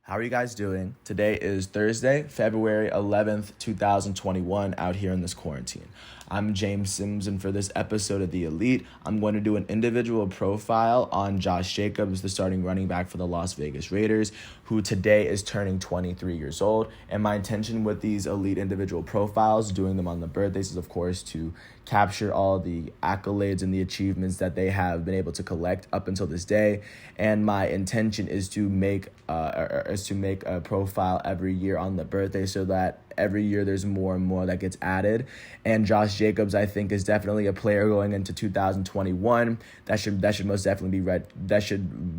How are you guys doing? Today is Thursday, February 11th, 2021, out here in this quarantine. I'm James Sims, and for this episode of The Elite, I'm going to do an individual profile on Josh Jacobs, the starting running back for the Las Vegas Raiders, who today is turning 23 years old. And my intention with these elite individual profiles, doing them on the birthdays, is of course to capture all the accolades and the achievements that they have been able to collect up until this day. And my intention is to make a profile every year on the birthday, so that every year there's more and more that gets added. And Josh Jacobs, I think, is definitely a player going into 2021 that should most definitely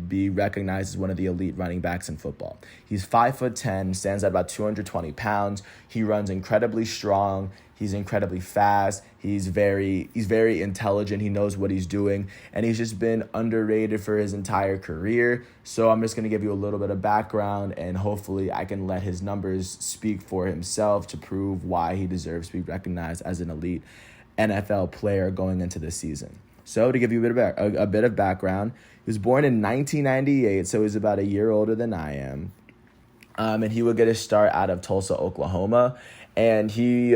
be recognized as one of the elite running backs in football. He's 5'10", stands at about 220 pounds. He runs incredibly strong. He's incredibly fast. He's very intelligent. He knows what he's doing, and he's just been underrated for his entire career. So I'm just going to give you a little bit of background, and hopefully I can let his numbers speak for himself to prove why he deserves to be recognized as an elite NFL player going into this season. So to give you a bit of background, he was born in 1998, so he's about a year older than I am. And he would get his start out of Tulsa, Oklahoma. And he,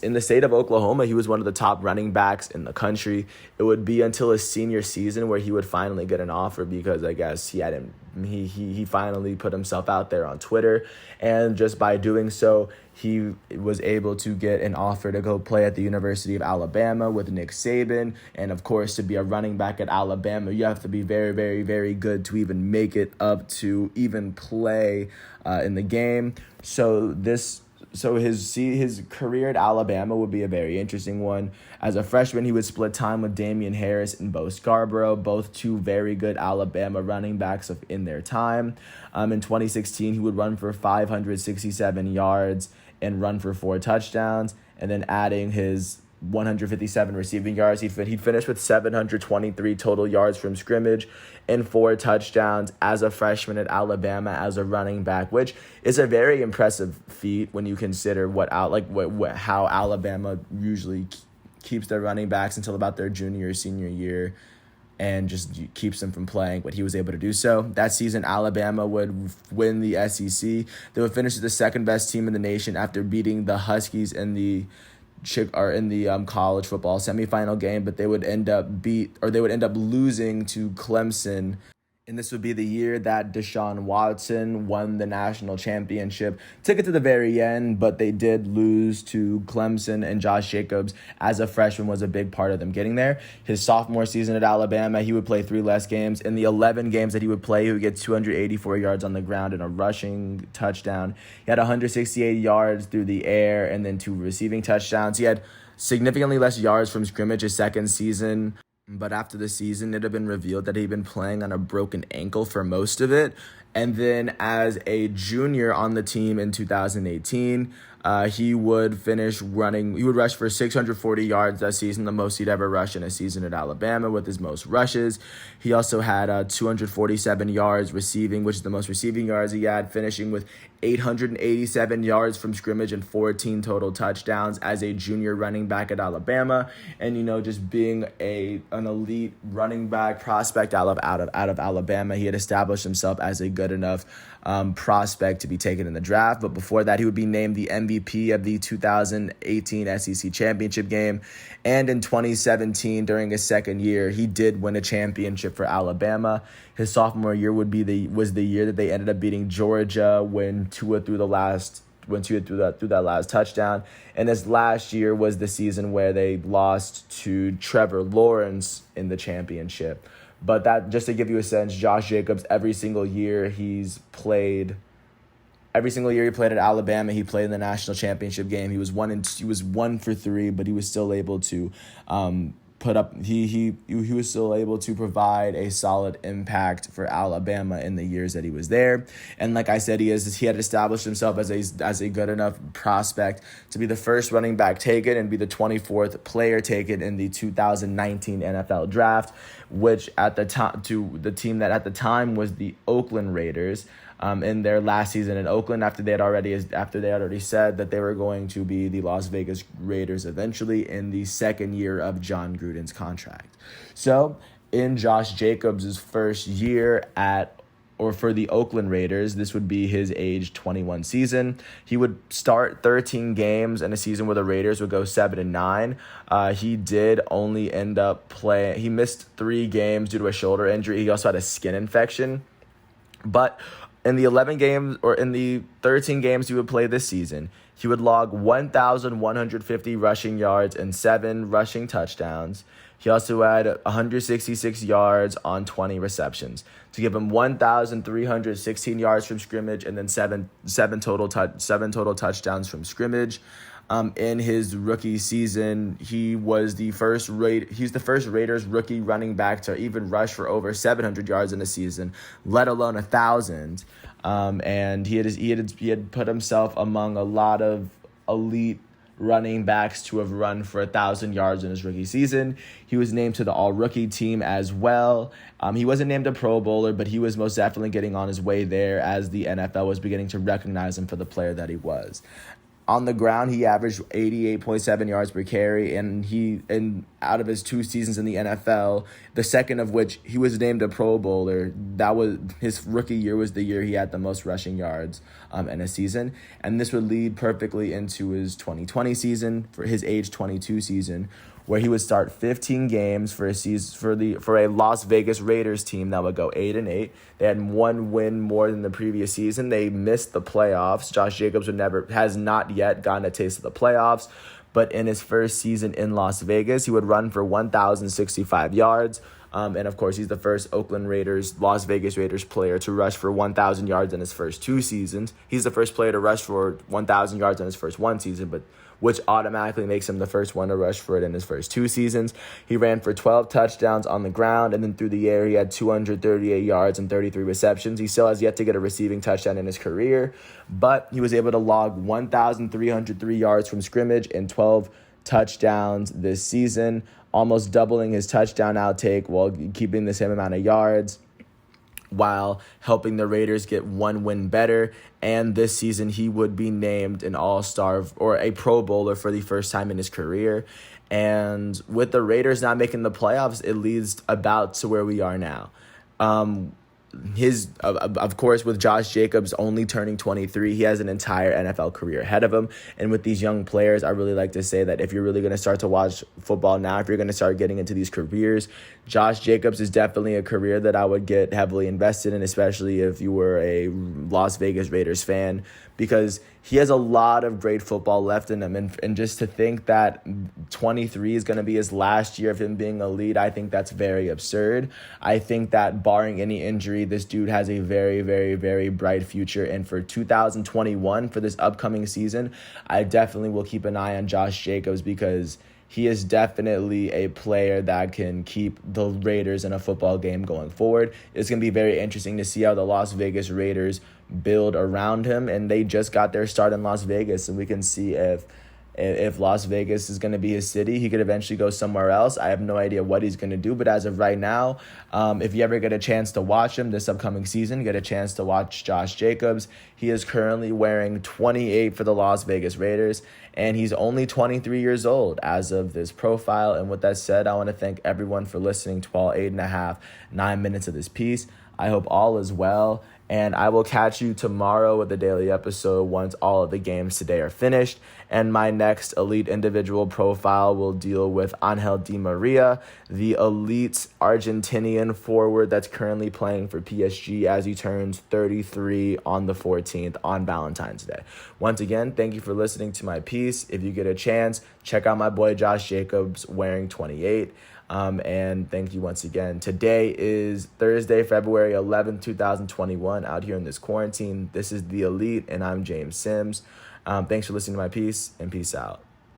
in the state of Oklahoma, he was one of the top running backs in the country. It would be until his senior season where he would finally get an offer, because I guess he finally put himself out there on Twitter. And just by doing so, he was able to get an offer to go play at the University of Alabama with Nick Saban. And of course, to be a running back at Alabama, you have to be very, very, very good to even make it up to even play in the game. So his career at Alabama would be a very interesting one. As a freshman, he would split time with Damian Harris and Bo Scarborough, both two very good Alabama running backs in their time. In 2016, he would run for 567 yards and run for 4 touchdowns, and then adding his 157 receiving yards. He'd finish with 723 total yards from scrimmage and 4 touchdowns as a freshman at Alabama as a running back, which is a very impressive feat when you consider how Alabama usually keeps their running backs until about their junior or senior year and just keeps them from playing, but he was able to do so. That season, Alabama would win the SEC. They would finish as the second best team in the nation after beating the Huskies in the college football semifinal game, but they would end up losing to Clemson. And this would be the year that Deshaun Watson won the national championship. Took it to the very end, but they did lose to Clemson, and Josh Jacobs, as a freshman, was a big part of them getting there. His sophomore season at Alabama, he would play 3 less games. In the 11 games that he would play, he would get 284 yards on the ground and a rushing touchdown. He had 168 yards through the air and then 2 receiving touchdowns. He had significantly less yards from scrimmage his second season. But after the season, it had been revealed that he'd been playing on a broken ankle for most of it. And then as a junior on the team in 2018, he would rush for 640 yards that season, the most he'd ever rushed in a season at Alabama with his most rushes. He also had 247 yards receiving, which is the most receiving yards he had, finishing with 887 yards from scrimmage and 14 total touchdowns as a junior running back at Alabama. And, just being an elite running back prospect out of Alabama, he had established himself as a good enough prospect to be taken in the draft. But before that, he would be named the MVP of the 2018 SEC championship game. And in 2017, during his second year, he did win a championship for Alabama. His sophomore year was the year that they ended up beating Georgia when Tua threw that last touchdown. And this last year was the season where they lost to Trevor Lawrence in the championship. But that, just to give you a sense, Josh Jacobs, every single year he played at Alabama, he played in the national championship game. He was 1 for 3, but he was still able to he was still able to provide a solid impact for Alabama in the years that he was there. And like I said, he had established himself as a good enough prospect to be the first running back taken and be the 24th player taken in the 2019 NFL draft, which at the time, to the team that at the time was the Oakland Raiders. In their last season in Oakland, after they had already said that they were going to be the Las Vegas Raiders eventually in the second year of John Gruden's contract. So in Josh Jacobs' first year at for the Oakland Raiders, this would be his age 21 season. He would start 13 games in a season where the Raiders would go 7-9. He did only end up playing. He missed 3 games due to a shoulder injury. He also had a skin infection. But in the 13 games he would play this season, he would log 1,150 rushing yards and 7 rushing touchdowns. He also had 166 yards on 20 receptions to give him 1,316 yards from scrimmage and then seven total touchdowns from scrimmage. In his rookie season, he's the first Raiders rookie running back to even rush for over 700 yards in a season, let alone 1,000. And he had put himself among a lot of elite running backs to have run for 1,000 yards in his rookie season. He was named to the All-Rookie team as well. He wasn't named a Pro Bowler, but he was most definitely getting on his way there as the NFL was beginning to recognize him for the player that he was. On the ground, he averaged 88.7 yards per carry, and out of his 2 seasons in the NFL, the second of which he was named a Pro Bowler, that was his rookie year was the year he had the most rushing yards in a season, and this would lead perfectly into his 2020 season, for his age 22 season, where he would start 15 games for a Las Vegas Raiders team that would go 8-8. They had 1 win more than the previous season. They missed the playoffs. Josh Jacobs has not yet gotten a taste of the playoffs, but in his first season in Las Vegas, he would run for 1,065 yards. And of course, he's the first Las Vegas Raiders player to rush for 1,000 yards in his first 2 seasons. He's the first player to rush for 1,000 yards in his first 1 season, but which automatically makes him the first one to rush for it in his first 2 seasons. He ran for 12 touchdowns on the ground, and then through the air, he had 238 yards and 33 receptions. He still has yet to get a receiving touchdown in his career, but he was able to log 1,303 yards from scrimmage and 12 touchdowns this season, almost doubling his touchdown outtake while keeping the same amount of yards, while helping the Raiders get 1 win better. And this season, he would be named an All-Star or a Pro Bowler for the first time in his career. And with the Raiders not making the playoffs, it leads about to where we are now. Of course, with Josh Jacobs only turning 23, he has an entire NFL career ahead of him. And with these young players, I really like to say that if you're really going to start to watch football now, if you're going to start getting into these careers, Josh Jacobs is definitely a career that I would get heavily invested in, especially if you were a Las Vegas Raiders fan, because he has a lot of great football left in him. And just to think that 23 is going to be his last year of him being elite, I think that's very absurd. I think that barring any injury, this dude has a very, very, very bright future. And for 2021, for this upcoming season, I definitely will keep an eye on Josh Jacobs, because he is definitely a player that can keep the Raiders in a football game going forward. It's going to be very interesting to see how the Las Vegas Raiders build around him, and they just got their start in Las Vegas, and we can see if Las Vegas is going to be his city. He could eventually go somewhere else. I have no idea what he's going to do, but as of right now, if you ever get a chance to watch him this upcoming season, get a chance to watch Josh Jacobs. He is currently wearing 28 for the Las Vegas Raiders, and he's only 23 years old as of this profile. And with that said, I want to thank everyone for listening to all 9 minutes of this piece. I hope all is well, and I will catch you tomorrow with a daily episode once all of the games today are finished. And my next elite individual profile will deal with Angel Di Maria, the elite Argentinian forward that's currently playing for PSG as he turns 33 on the 14th on Valentine's Day. Once again, thank you for listening to my piece. If you get a chance, check out my boy Josh Jacobs wearing 28. And thank you once again. Today is Thursday, February 11th, 2021, out here in this quarantine. This is The Elite, and I'm James Sims. Thanks for listening to my piece, and peace out.